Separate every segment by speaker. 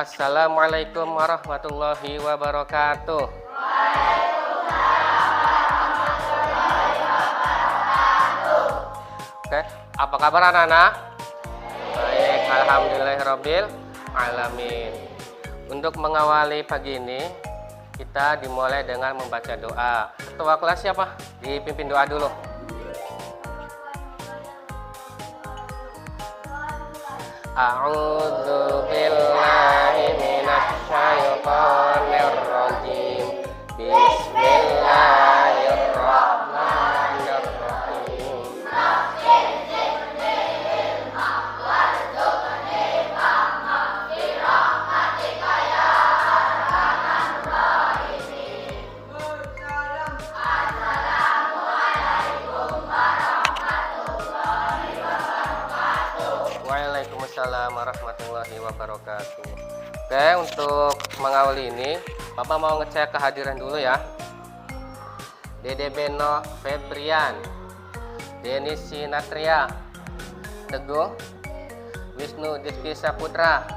Speaker 1: Assalamualaikum warahmatullahi wabarakatuh. Oke, apa kabar anak-anak? Baik, alhamdulillahirabbil alamin. Untuk mengawali pagi ini, kita dimulai dengan membaca doa. Ketua kelas siapa? Dipimpin doa dulu. A'udzu billahi minasy syaithanir rajim. Bismillahirrahmanirrahim. Waalaikumsalam warahmatullahi wabarakatuh. Oke, untuk mengawali ini, Bapak mau ngecek kehadiran dulu ya. Dede Beno Febrian, Denis Sinatria, Teguh, Wisnu Dizki Saputra.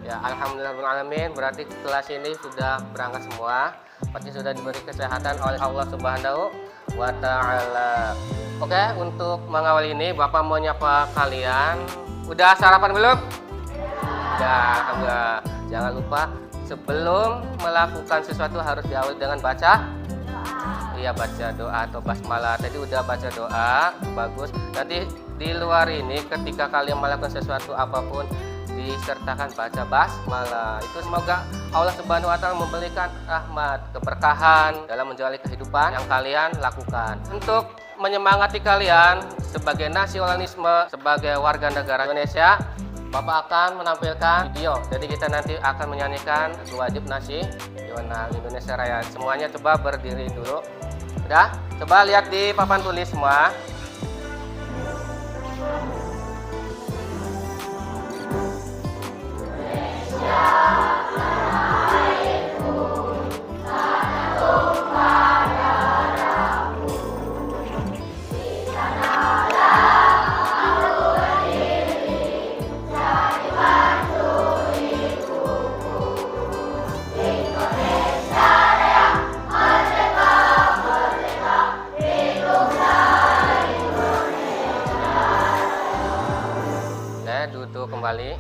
Speaker 1: Ya, alhamdulillahirrahmanirrahim, berarti kelas ini sudah berangkat semua. Pasti sudah diberi kesehatan oleh Allah Subhanahu wa ta'ala. Oke, untuk mengawali ini, Bapak mau nyapa kalian. Udah sarapan belum? Udah, alhamdulillah. Jangan lupa sebelum melakukan sesuatu harus diawali dengan baca. Iya, baca doa atau basmalah. Tadi udah baca doa, bagus. Nanti di luar ini ketika kalian melakukan sesuatu apapun disertakan baca basmalah. Itu semoga Allah Subhanahu wa taala memberikan rahmat, keberkahan dalam menjalani kehidupan yang kalian lakukan. Untuk menyemangati kalian sebagai nasionalisme, sebagai warga negara Indonesia, Bapak akan menampilkan video. Jadi kita nanti akan menyanyikan wajib nasional Indonesia Raya. Semuanya coba berdiri dulu. Udah? Coba lihat di papan tulis semua. Duduk kembali.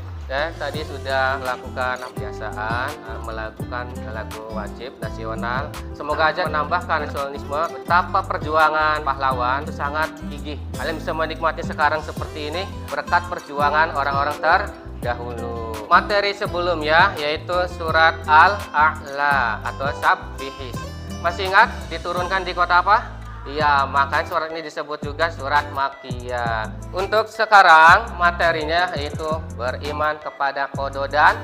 Speaker 1: Tadi sudah melakukan kebiasaan melakukan lagu wajib nasional. Semoga aja menambahkan nasionalisme, betapa perjuangan pahlawan itu sangat gigih. Kalian bisa menikmati sekarang seperti ini berkat perjuangan orang-orang terdahulu. Materi sebelumnya yaitu surat Al-A'la atau Sabbihis. Masih ingat diturunkan di kota apa? Iya, makanya surat ini disebut juga surat Makkiyah. Untuk sekarang materinya yaitu beriman kepada qada dan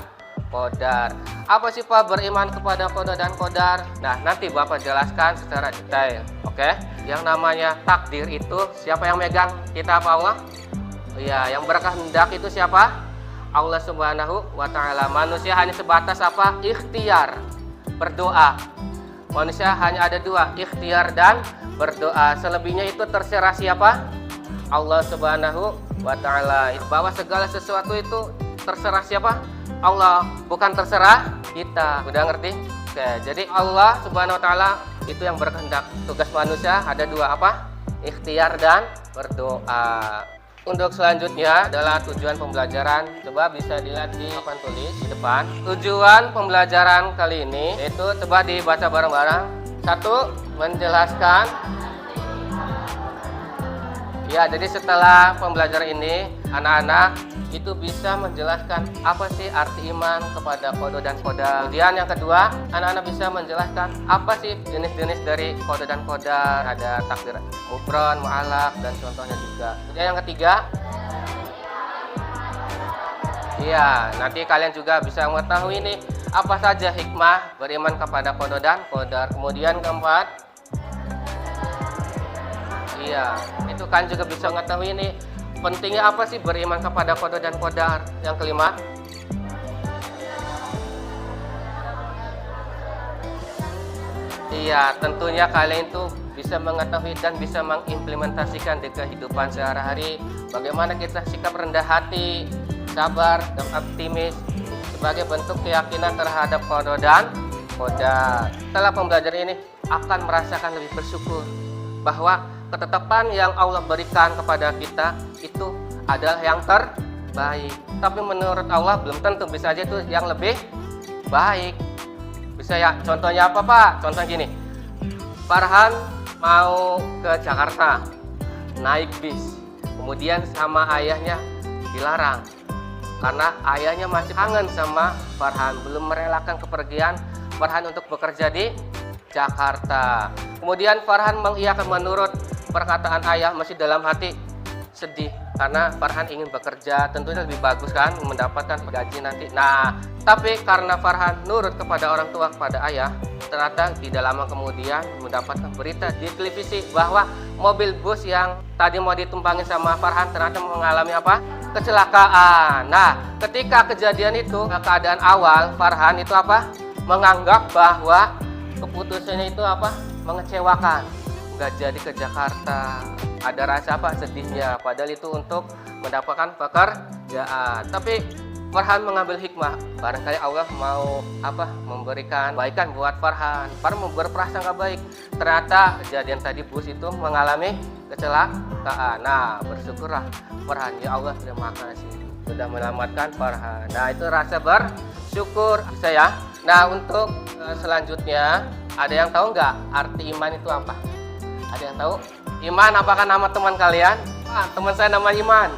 Speaker 1: qadar. Apa sih Pak beriman kepada qada dan qadar? Nah, nanti Bapak jelaskan secara detail. Oke? Yang namanya takdir itu siapa yang megang? Kita apa Allah? Iya, yang berkehendak itu siapa? Allah Subhanahu wa taala. Manusia hanya sebatas apa? Ikhtiar, berdoa. Manusia hanya ada dua, ikhtiar dan berdoa. Selebihnya itu terserah siapa? Allah Subhanahu wa ta'ala. Bahwa segala sesuatu itu terserah siapa? Allah, bukan terserah kita. Udah ngerti? Oke, jadi Allah Subhanahu wa ta'ala itu yang berkehendak. Tugas manusia ada dua, apa? Ikhtiar dan berdoa. Untuk selanjutnya adalah tujuan pembelajaran. Coba bisa dilihat di papan tulis di depan. Tujuan pembelajaran kali ini yaitu coba dibaca bareng-bareng. Satu, menjelaskan. Ya, jadi setelah pembelajaran ini anak-anak itu bisa menjelaskan apa sih arti iman kepada qada dan qadar. Kemudian yang kedua, anak-anak bisa menjelaskan apa sih jenis-jenis dari qada dan qadar. Ada takdir mufrad, mu'allaq dan contohnya juga. Kemudian yang ketiga, iya, nanti kalian juga bisa mengetahui ini apa saja hikmah beriman kepada qada dan qadar. Kemudian keempat, iya, itu kan juga bisa mengetahui ini pentingnya apa sih beriman kepada qada dan qadar. Yang kelima, iya, tentunya kalian itu bisa mengetahui dan bisa mengimplementasikan di kehidupan sehari-hari. Bagaimana kita sikap rendah hati, sabar, dan optimis sebagai bentuk keyakinan terhadap qada dan qadar. Setelah pembelajaran ini akan merasakan lebih bersyukur bahwa ketetapan yang Allah berikan kepada kita itu adalah yang terbaik. Tapi menurut Allah belum tentu, bisa aja itu yang lebih baik. Bisa ya, contohnya apa Pak? Contoh gini, Farhan mau ke Jakarta naik bis, kemudian sama ayahnya dilarang karena ayahnya masih kangen sama Farhan, belum merelakan kepergian Farhan untuk bekerja di Jakarta. Kemudian Farhan mengiyakan menurut perkataan ayah, masih dalam hati sedih karena Farhan ingin bekerja, tentunya lebih bagus kan mendapatkan gaji nanti. Nah, tapi karena Farhan nurut kepada orang tua, kepada ayah, ternyata tidak lama kemudian mendapatkan berita di televisi bahwa mobil bus yang tadi mau ditumpangi sama Farhan ternyata mengalami apa? Kecelakaan. Nah, ketika kejadian itu, keadaan awal Farhan itu apa? Menganggap bahwa keputusannya itu apa? Mengecewakan, nggak jadi ke Jakarta. Ada rasa apa? Sedihnya. Padahal itu untuk mendapatkan pekerjaan. Tapi Farhan mengambil hikmah. Barangkali Allah mau apa? Memberikan kebaikan buat Farhan. Farhan berprasangka baik. Ternyata kejadian tadi bus itu mengalami kecelakaan. Nah, bersyukurlah Farhan. Ya Allah, terima kasih sudah menyelamatkan Farhan. Nah, itu rasa bersyukur bisa ya. Nah, untuk selanjutnya, ada yang tahu nggak arti iman itu apa? Ada yang tahu? Iman apakah nama teman kalian? Teman saya nama Iman.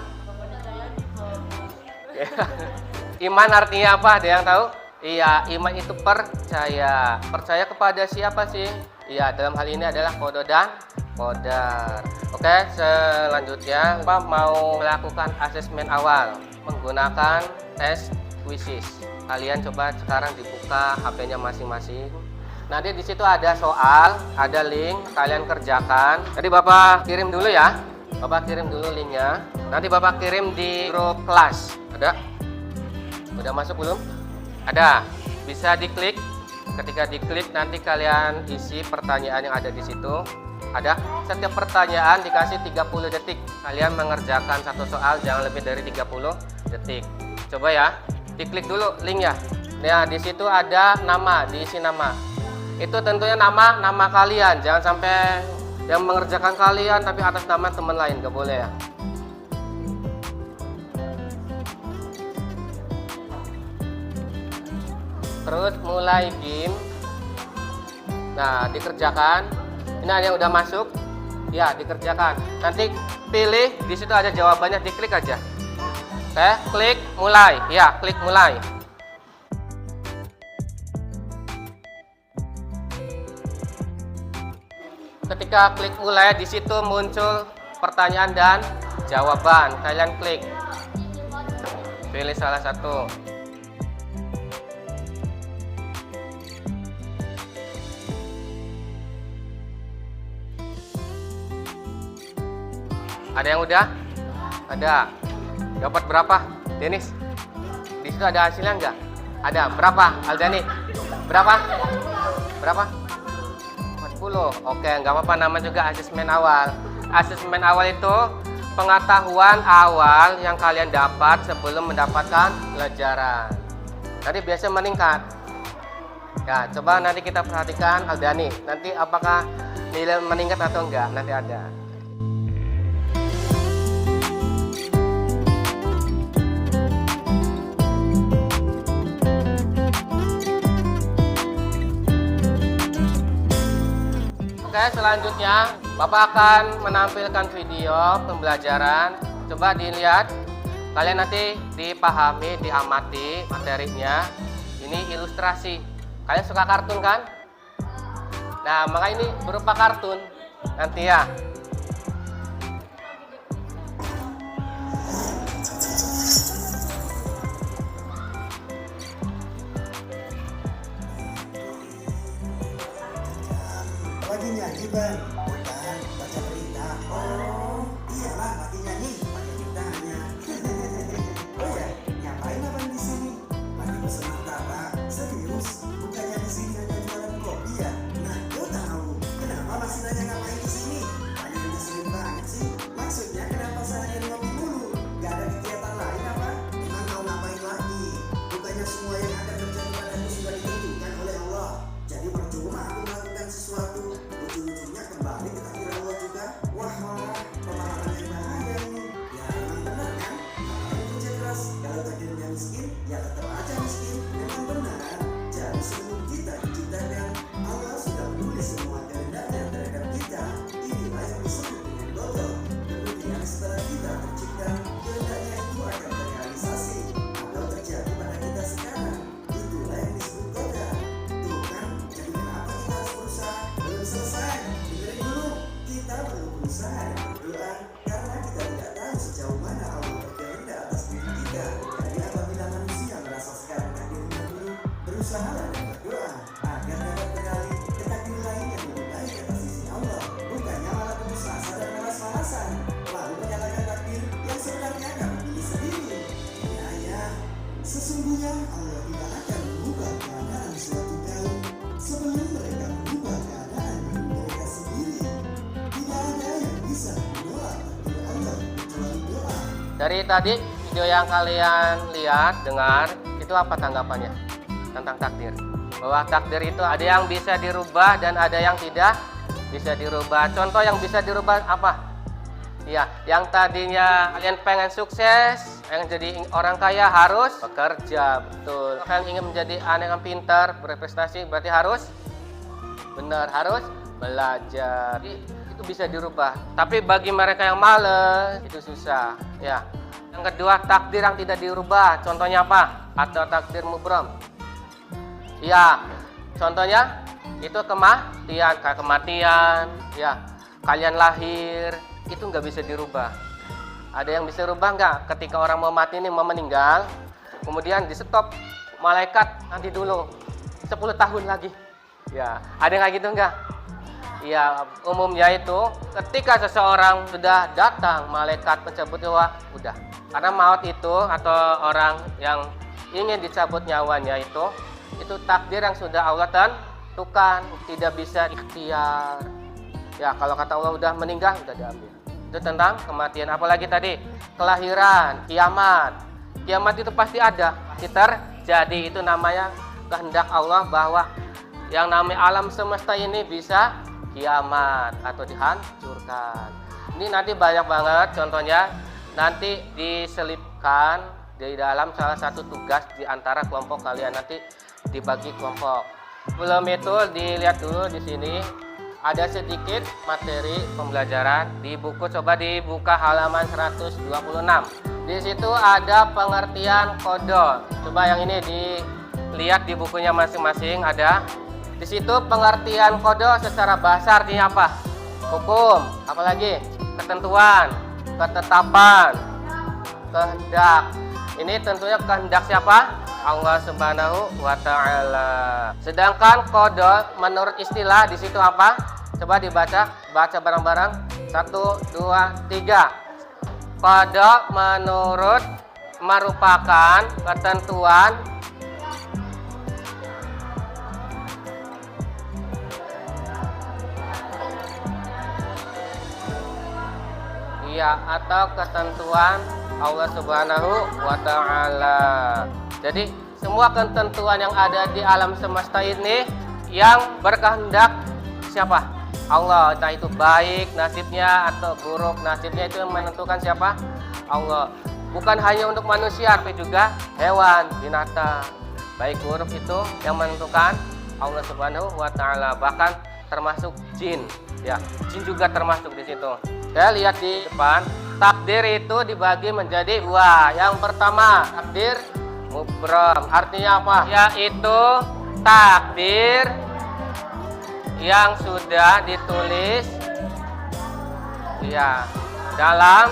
Speaker 1: Iman artinya apa? Ada yang tahu? Iya, iman itu percaya. Percaya kepada siapa sih? Iya, dalam hal ini adalah qada dan qadar. Oke, selanjutnya Pak mau melakukan asesmen awal menggunakan tes quizzes. Kalian coba sekarang dibuka HP-nya masing-masing. Nanti di situ ada soal, ada link, kalian kerjakan. Jadi Bapak kirim dulu ya. Bapak kirim dulu linknya. Nanti Bapak kirim di grup kelas. Ada? Udah masuk belum? Ada. Bisa diklik. Ketika diklik nanti kalian isi pertanyaan yang ada di situ. Ada. Setiap pertanyaan dikasih 30 detik. Kalian mengerjakan satu soal jangan lebih dari 30 detik. Coba ya. Diklik dulu linknya. Nah, di situ ada nama, diisi nama. Itu tentunya nama kalian, jangan sampai yang mengerjakan kalian tapi atas nama teman lain, nggak boleh ya. Terus mulai game. Nah, dikerjakan. Ini ada yang udah masuk, ya dikerjakan. Nanti pilih, di situ ada jawabannya, diklik aja. Oke, klik mulai, ya klik mulai. Ketika klik mulai, di situ muncul pertanyaan dan jawaban. Kalian klik, pilih salah satu. Ada yang udah? Ada. Dapat berapa, Denis? Di situ ada hasilnya enggak? Ada. Berapa, Aldani? Berapa? Berapa? 40. Oke, nggak apa-apa, nama juga asesmen awal. Asesmen awal itu pengetahuan awal yang kalian dapat sebelum mendapatkan pelajaran. Nanti biasa meningkat. Ya, coba nanti kita perhatikan Aldani. Nanti apakah nilai meningkat atau enggak? Nanti ada. Oke, selanjutnya Bapak akan menampilkan video pembelajaran. Coba dilihat, kalian nanti dipahami, diamati materinya. Ini ilustrasi. Kalian suka kartun kan? Nah, maka ini berupa kartun nanti ya.
Speaker 2: Lagi nyanyi Bang? Bukan, baca berita. Oh, iyalah lagi nyanyi, pakai beritanya. Oh ya, ngapain abang di sini? Lagi pesen martabak. Serius? Bukannya di sini hanya jualan kopi ya? Nah, lo tahu kenapa masih nanya ngapain di sini? Tanya yang ngeselin banget sih. Maksudnya kenapa saya ngopi dulu? Gak ada kegiatan lain apa? Emang mau ngapain lagi? Bukannya semua berusaha dan berdoa karena kita tidak tahu sejauh mana Allah berkehendak atas diri kita. Jadi apabila manusia merasa sekarang takdirnya buruk, berusahalah dan berdoa agar dapat beralih ke takdir lain yang lebih baik atas sisi Allah. Bukannya malah putus asa dan malas-malasan, lalu menyalahkan takdir yang sebenarnya kamu pilih sendiri. Ya, sesungguhnya Allah tidak akan mengubah keadaan suatu kaum sebelum mereka mengubah keadaan diri mereka sendiri. Tidak ada yang bisa menolak takdir Allah kecuali doa.
Speaker 1: Dari tadi video yang kalian lihat, dengar, itu apa tanggapannya tentang takdir? Bahwa takdir itu ada yang bisa dirubah dan ada yang tidak bisa dirubah. Contoh yang bisa dirubah apa? Ya, yang tadinya kalian pengen sukses, pengen jadi orang kaya harus bekerja, betul. Kalian ingin menjadi anak yang pintar, berprestasi, berarti harus harus belajar. Itu bisa dirubah. Tapi bagi mereka yang males, itu susah. Ya. Yang kedua, takdir yang tidak dirubah. Contohnya apa? Atau takdir mubram. Ya, contohnya itu kematian, kayak kematian. Ya, kalian lahir. Itu nggak bisa dirubah. Ada yang bisa rubah nggak? Ketika orang mau mati ini, mau meninggal, kemudian di stop malaikat nanti dulu 10 tahun lagi. Ya, ada nggak gitu nggak? Ya, umumnya itu ketika seseorang sudah datang malaikat pencabut nyawa, udah. Karena maut itu atau orang yang ingin dicabut nyawanya itu takdir yang sudah Allah tentukan, tidak bisa ikhtiar. Ya, kalau kata Allah udah meninggal, udah diambil. Itu tentang kematian. Apalagi tadi kelahiran, kiamat. Kiamat itu pasti ada, pasti terjadi. Itu namanya kehendak Allah bahwa yang namanya alam semesta ini bisa kiamat atau dihancurkan. Ini nanti banyak banget contohnya, nanti diselipkan di dalam salah satu tugas di antara kelompok kalian, nanti dibagi kelompok. Sebelum itu dilihat dulu di sini. Ada sedikit materi pembelajaran di buku, coba dibuka halaman 126. Di situ ada pengertian qada. Coba yang ini dilihat di bukunya masing-masing ada. Di situ pengertian qada secara bahasa artinya apa? Hukum, apalagi ketentuan, ketetapan, kehendak. Ini tentunya kehendak siapa? Allah Subhanahu wa Ta'ala. Sedangkan qada menurut istilah di situ apa? Coba dibaca, baca bareng-bareng. 1, 2, 3. Qada menurut merupakan ketentuan atau ketentuan Allah Subhanahu wa Ta'ala. Jadi semua ketentuan yang ada di alam semesta ini yang berkehendak siapa? Allah. Entah itu baik nasibnya atau buruk nasibnya, itu yang menentukan siapa? Allah. Bukan hanya untuk manusia, tapi juga hewan, binatang. Baik buruk itu yang menentukan Allah Subhanahu wa Ta'ala. Bahkan termasuk jin. Ya, jin juga termasuk di situ. Saya lihat di depan, takdir itu dibagi menjadi dua. Yang pertama, takdir mubram. Artinya apa? Yaitu takdir yang sudah ditulis ya dalam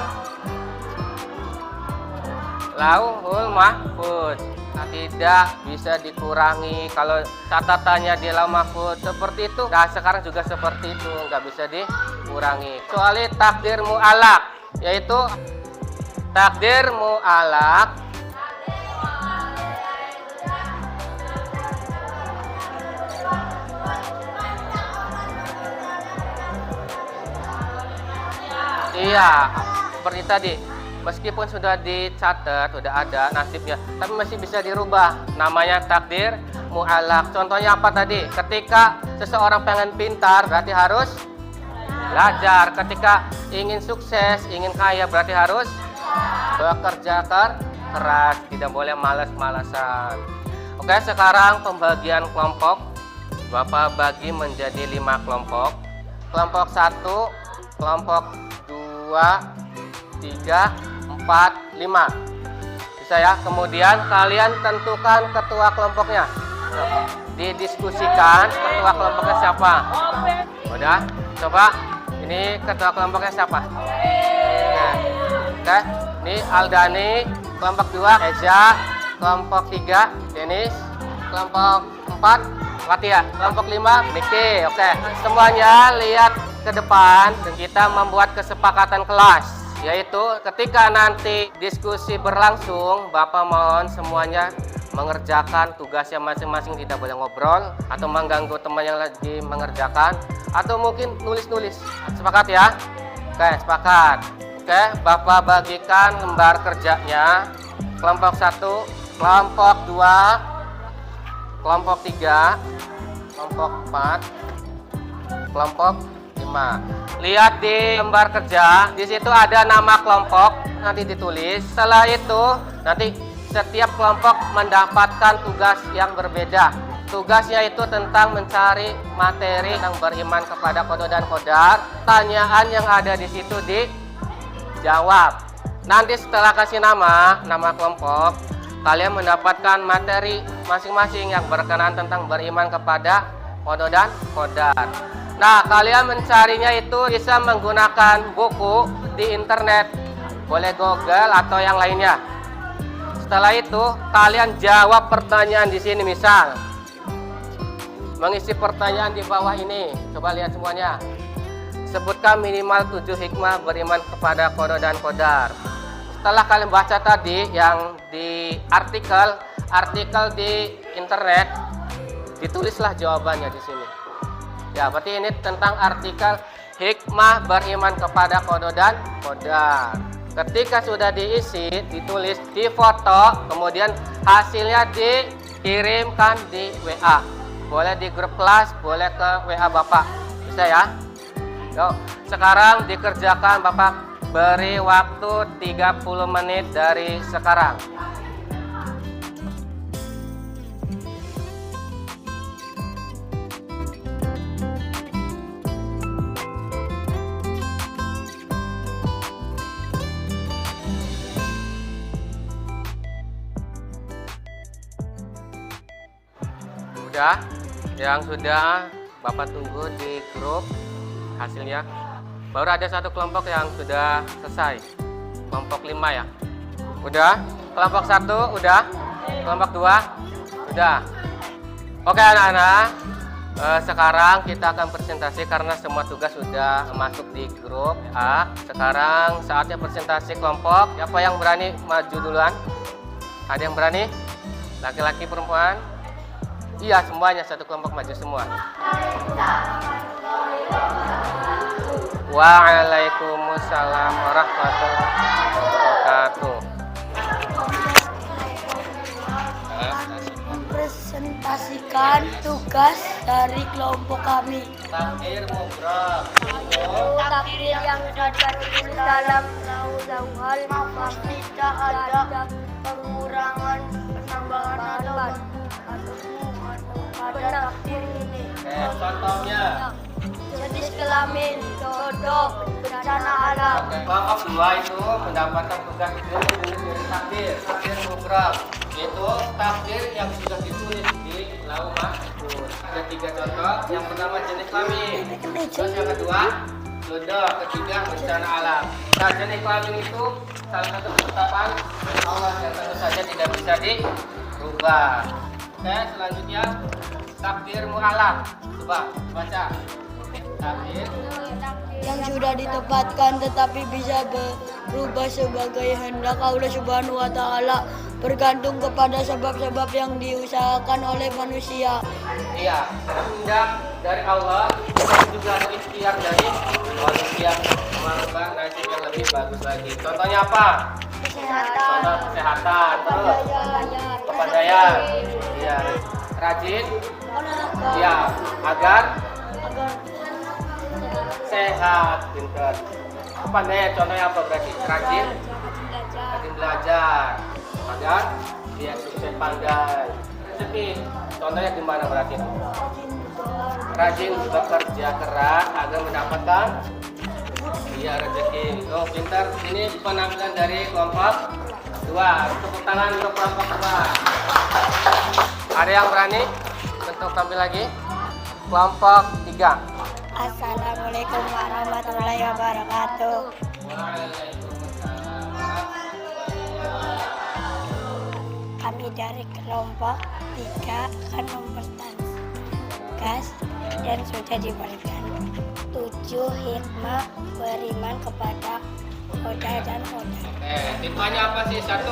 Speaker 1: Lauhul Mahfuz. Tidak bisa dikurangi. Kalau catatannya di Lauhul Mahfuz seperti itu, nah sekarang juga seperti itu, nggak bisa dikurangi. Kecuali takdir mu'alaq, yaitu takdir mu'alaq iya, seperti tadi. Meskipun sudah dicatat, sudah ada nasibnya, tapi masih bisa dirubah. Namanya takdir mu'alaq. Contohnya apa tadi? Ketika seseorang pengen pintar, berarti harus belajar. Ketika ingin sukses, ingin kaya, berarti harus bekerja keras. Tidak boleh malas-malasan. Oke, sekarang pembagian kelompok. Bapak bagi menjadi 5 kelompok. Kelompok 1, kelompok 2, 3, 4, 5. Bisa ya? Kemudian kalian tentukan ketua kelompoknya. Didiskusikan ketua kelompoknya siapa. Udah? Coba Ini ketua kelompoknya siapa? Nah, oke. Ini Aldani, kelompok 2 Eza, kelompok 3 Denis, kelompok 4 Watia, kelompok 5 Miki. Oke. Semuanya lihat ke depan dan kita membuat kesepakatan kelas, yaitu ketika nanti diskusi berlangsung, Bapak mohon semuanya mengerjakan tugasnya masing-masing, tidak boleh ngobrol atau mengganggu teman yang lagi mengerjakan atau mungkin nulis-nulis. Sepakat ya? Oke, sepakat. Oke, Bapak bagikan lembar kerjanya. Kelompok 1, kelompok 2, kelompok 3, kelompok 4, kelompok 5. Lihat di lembar kerja, di situ ada nama kelompok, nanti ditulis. Setelah itu, nanti setiap kelompok mendapatkan tugas yang berbeda. Tugasnya itu tentang mencari materi yang beriman kepada Qada dan Qadar. Tanyaan yang ada di situ dijawab. Nanti setelah kasih nama kelompok, kalian mendapatkan materi masing-masing yang berkenaan tentang beriman kepada Qada dan Qadar. Nah, kalian mencarinya itu bisa menggunakan buku di internet, boleh Google atau yang lainnya. Setelah itu, kalian jawab pertanyaan di sini. Misal, mengisi pertanyaan di bawah ini. Coba lihat semuanya. Sebutkan minimal 7 hikmah beriman kepada Qada dan Qadar. Setelah kalian baca tadi yang di artikel di internet, ditulislah jawabannya di sini. Ya, berarti ini tentang artikel hikmah beriman kepada Qada dan Qadar. Ketika sudah diisi, ditulis, difoto, kemudian hasilnya dikirimkan di WA. Boleh di grup kelas, boleh ke WA Bapak. Bisa ya? Yuk, sekarang dikerjakan, Bapak beri waktu 30 menit dari sekarang. Yang sudah Bapak tunggu di grup hasilnya. Baru ada satu kelompok yang sudah selesai, kelompok 5 ya. Udah? Kelompok 1 udah? Kelompok 2 udah? Oke anak-anak, sekarang kita akan presentasi karena semua tugas sudah masuk di grup A. Sekarang saatnya presentasi kelompok. Siapa yang berani maju duluan? Ada yang berani? Laki-laki, perempuan? Iya, semuanya satu kelompok maju semua. Waalaikumsalam warahmatullahi wabarakatuh.
Speaker 3: Mempresentasikan tugas dari kelompok kami.
Speaker 1: Takdir mubrab.
Speaker 3: Takdir yang sudah tertulis dalam lauhul mahfuz, tidak ada pengurangan, penambahan atau pada takdir ini.
Speaker 1: Contohnya.
Speaker 3: Jenis kelamin, jodoh, bencana alam.
Speaker 1: Kelompok 2 itu mendapatkan tugas dari takdir mubrab. Itu takdir yang sudah ditulis di lauh mahfuz. Ada 3 contoh. Yang pertama jenis kelamin. Terus yang kedua jodoh, ketiga bencana alam. Nah, jenis kelamin itu salah satu ketetapan Allah yang tentu saja tidak bisa dirubah. Oke, selanjutnya takdir mu'alaf. Coba baca. Takdir
Speaker 3: Yang sudah ditempatkan tetapi bisa berubah sebagai hendak Allah Subhanahu wa taala, bergantung kepada sebab-sebab yang diusahakan oleh manusia.
Speaker 1: Iya, hendak dari Allah dan juga ada ikhtiar dari manusia mengubah nasib yang lebih bagus lagi. Contohnya apa?
Speaker 3: Kesehatan,
Speaker 1: Contoh kesehatan, terus kepandaian, iya, rajin, iya, agar sehat, pintar. Kepandaian contohnya apa berarti? Rajin belajar, agar dia sukses pandai. Rezeki, contohnya gimana berarti? Rajin bekerja keras agar mendapatkan rezeki. Oh, pintar. Ini penampilan dari kelompok 2. Tepuk tangan untuk kelompok 2. Ada yang berani untuk tampil lagi? Kelompok 3.
Speaker 3: Assalamualaikum warahmatullahi wabarakatuh. Kami dari kelompok 3 akan mempertahankan gas dan sudah diberikan 7 hikmah beriman kepada Koda dan Koda.
Speaker 1: Hikmahnya apa sih? 1.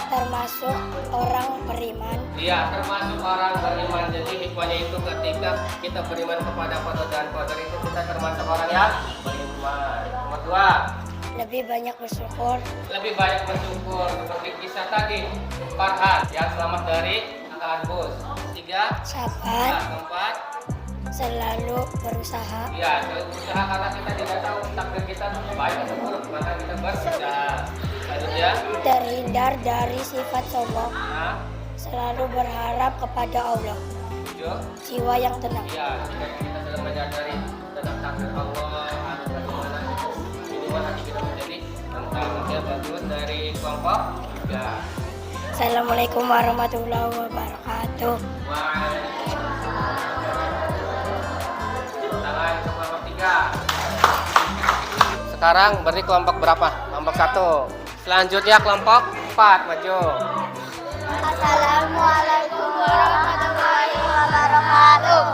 Speaker 3: Termasuk orang beriman.
Speaker 1: Iya, termasuk orang beriman. Jadi hikmahnya itu ketika kita beriman kepada Koda dan Kodar itu kita termasuk orang yang beriman. Nomor 2,
Speaker 3: Lebih banyak bersyukur.
Speaker 1: lebih banyak bersyukur. Seperti kisah tadi, Farhan yang selamat dari angkatan bus. 3,
Speaker 3: Sabar.
Speaker 1: keempat,
Speaker 3: Selalu berusaha.
Speaker 1: ya selalu berusaha karena kita tidak tahu takdir kita baik atau buruk, maka kita berusaha. Selanjutnya,
Speaker 3: Terhindar dari sifat sombong.
Speaker 1: nah,
Speaker 3: Selalu berharap kepada Allah.
Speaker 1: 7,
Speaker 3: Jiwa yang tenang.
Speaker 1: ya jika kita sudah menyadari tentang takdir Allah harus bagaimana itu minimal hati kita menjadi tentang yang bagus dari kelompok 3.
Speaker 3: Assalamualaikum warahmatullahi wabarakatuh.
Speaker 1: Tangan untuk kelompok 3. Sekarang beri kelompok berapa? Kelompok 1. Selanjutnya kelompok 4, maju.
Speaker 3: Assalamualaikum warahmatullahi wabarakatuh.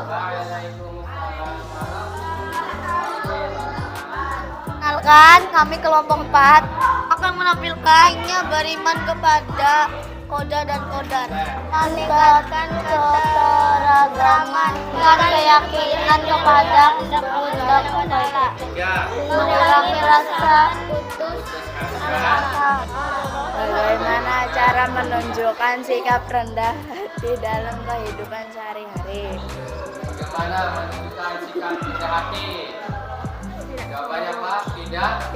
Speaker 3: Kenalkan, kami kelompok 4 akan menampilkannya beriman kepada Koda dan Kodar, meninggalkan keseragaman dan keyakinan kepada Koda dan Kodar, mengurangi rasa putus asa. Bagaimana cara menunjukkan sikap rendah hati dalam kehidupan sehari-hari?
Speaker 1: Bagaimana menunjukkan sikap rendah hati? Jawabannya apa?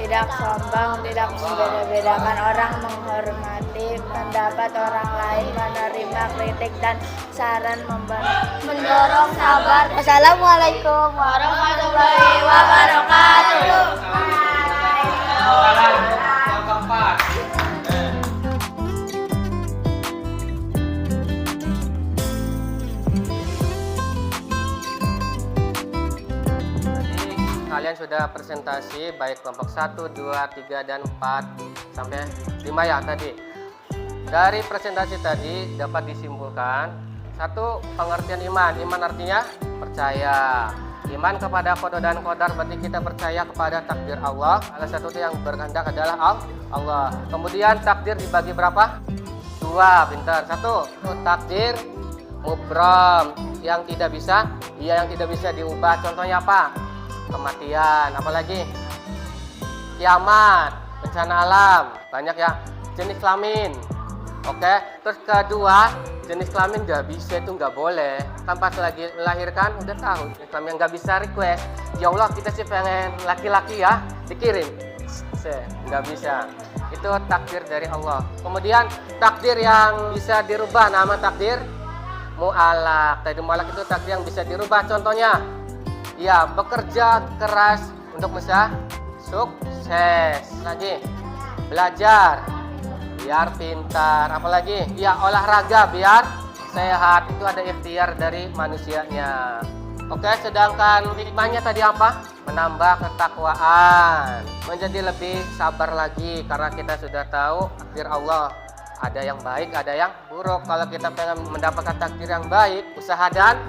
Speaker 3: Tidak sombong, tidak membeda-bedakan orang, menghormati pendapat orang lain, menerima kritik dan saran, mendorong sabar. Wassalamualaikum warahmatullahi wabarakatuh.
Speaker 1: Tangan kelompok 4. Kalian sudah presentasi baik kelompok 1, 2, 3, dan 4 sampai 5 ya tadi. Dari presentasi tadi dapat disimpulkan 1. Pengertian iman. Iman artinya percaya. Iman kepada Koda dan Kodar berarti kita percaya kepada takdir Allah. Salah satu yang berkehendak adalah Allah. Kemudian takdir dibagi berapa? 2, pintar. 1. Takdir mubram yang tidak bisa diubah. Contohnya apa? Kematian, apalagi kiamat, bencana alam, banyak ya. Jenis kelamin, oke. Terus kedua, jenis kelamin nggak bisa, itu nggak boleh. Kan pas lagi melahirkan udah tahu jenis kelamin, nggak bisa request. Ya Allah kita sih pengen laki-laki ya, dikirim, nggak bisa. Itu takdir dari Allah. Kemudian takdir yang bisa dirubah, nama takdir mu'alak. Tadi mu'alak itu takdir yang bisa dirubah. Contohnya, ya bekerja keras untuk bisa sukses. Lagi belajar biar pintar. Apalagi ya olahraga biar sehat. Itu ada ikhtiar dari manusianya. Oke, sedangkan hikmahnya tadi apa? Menambah ketakwaan, menjadi lebih sabar lagi karena kita sudah tahu takdir Allah. Ada yang baik, ada yang buruk. Kalau kita pengen mendapatkan takdir yang baik, usaha dan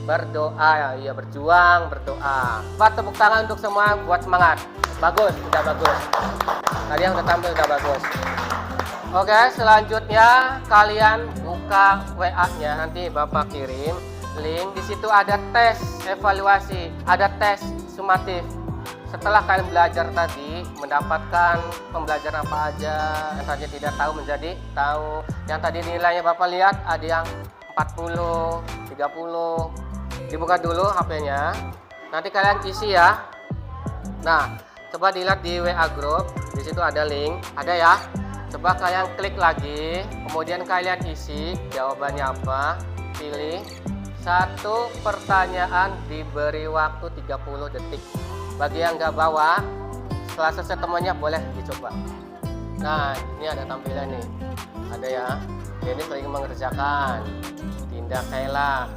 Speaker 1: berdoa, ya berjuang, berdoa. Buat tepuk tangan untuk semua, buat semangat. Bagus, udah bagus. Kalian udah tampil, udah bagus. Oke, selanjutnya kalian buka WA-nya, nanti Bapak kirim link. Di situ ada tes evaluasi, ada tes sumatif. Setelah kalian belajar tadi, mendapatkan pembelajaran apa aja yang tadi tidak tahu menjadi tahu. Yang tadi nilainya Bapak lihat ada yang 40, 30. Dibuka dulu HP-nya. Nanti kalian isi ya. Nah, coba dilihat di WA group. Di situ ada link, ada ya. Coba kalian klik lagi, kemudian kalian isi jawabannya apa. Pilih satu pertanyaan, diberi waktu 30 detik. Bagi yang nggak bawa, setelah selesai temuannya boleh dicoba. Nah, ini ada tampilan nih. Ada ya. Dennis lagi mengerjakan. Tindak Kayla,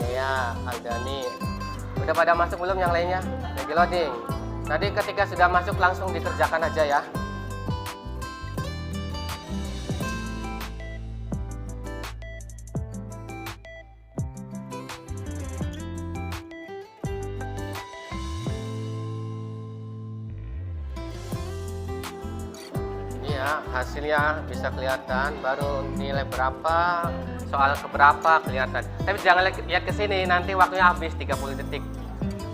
Speaker 1: ya Aldani, Udah pada masuk belum yang lainnya? Lagi loading. Nanti ketika sudah masuk langsung dikerjakan aja ya. Ya, hasilnya bisa kelihatan, baru nilai berapa, soal keberapa kelihatan. Tapi jangan lihat ke sini, nanti waktunya habis 30 detik.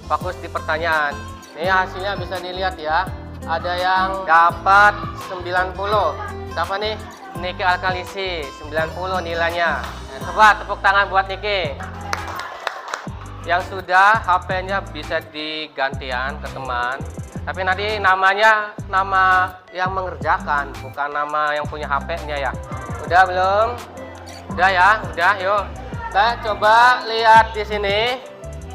Speaker 1: Fokus di pertanyaan. Ini hasilnya bisa dilihat ya. Ada yang dapat 90. Siapa nih? Niki Alkalisi, 90 nilainya. Coba tepuk tangan buat Niki. Yang sudah HP-nya bisa digantian ke teman. Tapi nanti namanya nama yang mengerjakan, bukan nama yang punya HP-nya ya. Udah belum? Udah ya, udah yuk. Kita coba lihat di sini.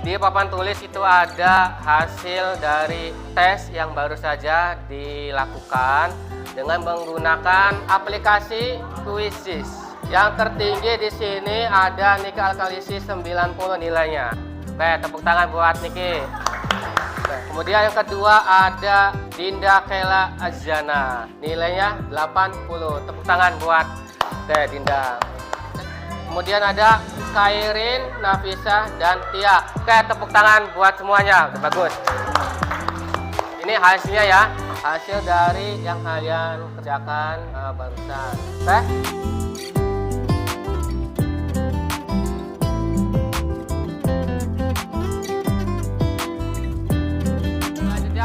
Speaker 1: Di papan tulis itu ada hasil dari tes yang baru saja dilakukan dengan menggunakan aplikasi Quizzes. Yang tertinggi di sini ada Niki Alkalisi 90 nilainya. Oke, tepuk tangan buat Niki. Kemudian yang kedua ada Dinda Kela Azana, nilainya 80. Tepuk tangan buat Dinda. Kemudian ada Kairin, Nafisa, dan Tia. Oke, tepuk tangan buat semuanya. Udah bagus. Ini hasilnya ya, hasil dari yang kalian kerjakan barusan. Oke.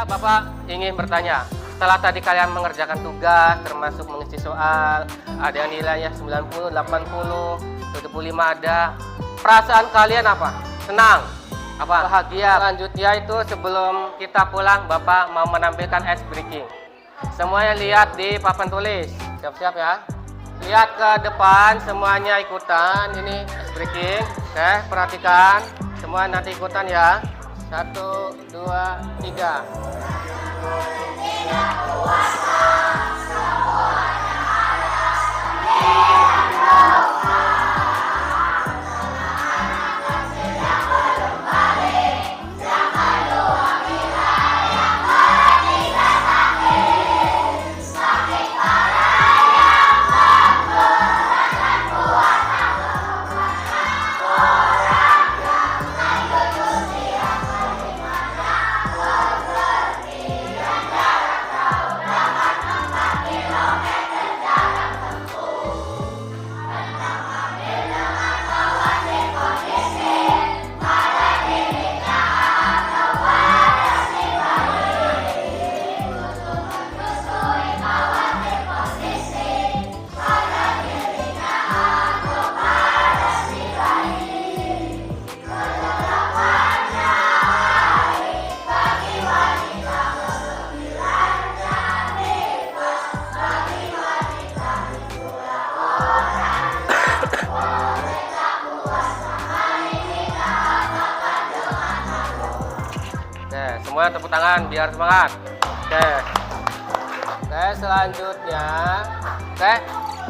Speaker 1: Bapak ingin bertanya, setelah tadi kalian mengerjakan tugas, termasuk mengisi soal, ada yang nilainya 90, 80, 75 ada. Perasaan kalian apa? Senang? Apa? Bahagia? Selanjutnya itu sebelum kita pulang, Bapak mau menampilkan ice breaking. Semuanya lihat di papan tulis. Siap-siap ya. Lihat ke depan, semuanya ikutan. Ini ice breaking. Oke, perhatikan. Semua nanti ikutan ya. 1, 2, 3. Semua tepuk tangan biar semangat. Oke. Oke, selanjutnya. Oke.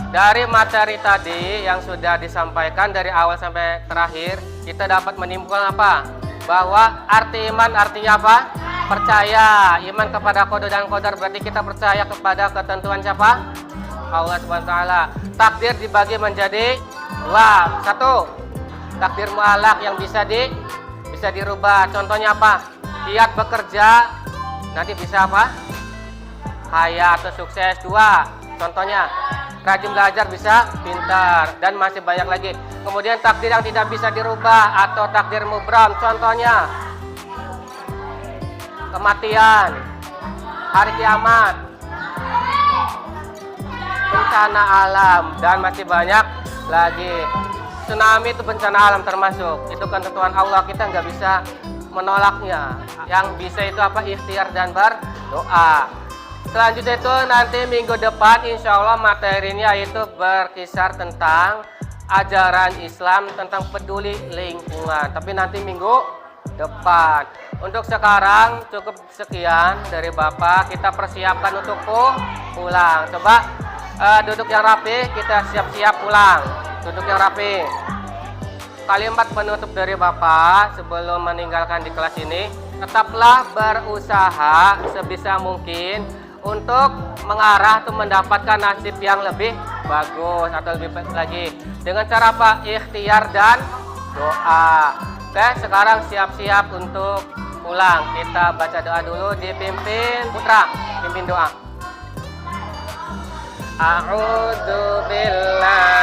Speaker 1: Dari materi tadi yang sudah disampaikan dari awal sampai terakhir, kita dapat menyimpulkan apa? Bahwa arti iman artinya apa? Percaya. Iman kepada qada dan qadar berarti kita percaya kepada ketentuan siapa? Allah Subhanahu wa taala. Takdir dibagi menjadi dua. Satu, takdir mu'allaq yang bisa dirubah. Contohnya apa? Giat bekerja nanti bisa apa? Kaya atau sukses. Dua, contohnya rajin belajar bisa pintar, dan masih banyak lagi. Kemudian takdir yang tidak bisa dirubah atau takdir mubram, contohnya kematian, hari kiamat, bencana alam, dan masih banyak lagi. Tsunami itu bencana alam termasuk, itu ketentuan Allah, kita nggak bisa menolaknya. Yang bisa itu apa? Ikhtiar dan berdoa. Selanjutnya itu nanti minggu depan insya Allah materinya itu berkisar tentang ajaran Islam, tentang peduli lingkungan. Tapi nanti minggu depan. Untuk sekarang cukup sekian dari Bapak. Kita persiapkan untuk pulang. Coba duduk yang rapi, kita siap-siap pulang. Duduk yang rapi. kalimat penutup dari Bapak sebelum meninggalkan di kelas ini, tetaplah berusaha sebisa mungkin untuk mengarah atau mendapatkan nasib yang lebih bagus atau lebih baik lagi. Dengan cara apa? Ikhtiar dan doa. Oke, sekarang siap-siap untuk pulang. Kita baca doa dulu, dipimpin Putra, pimpin doa. A'udzu billahi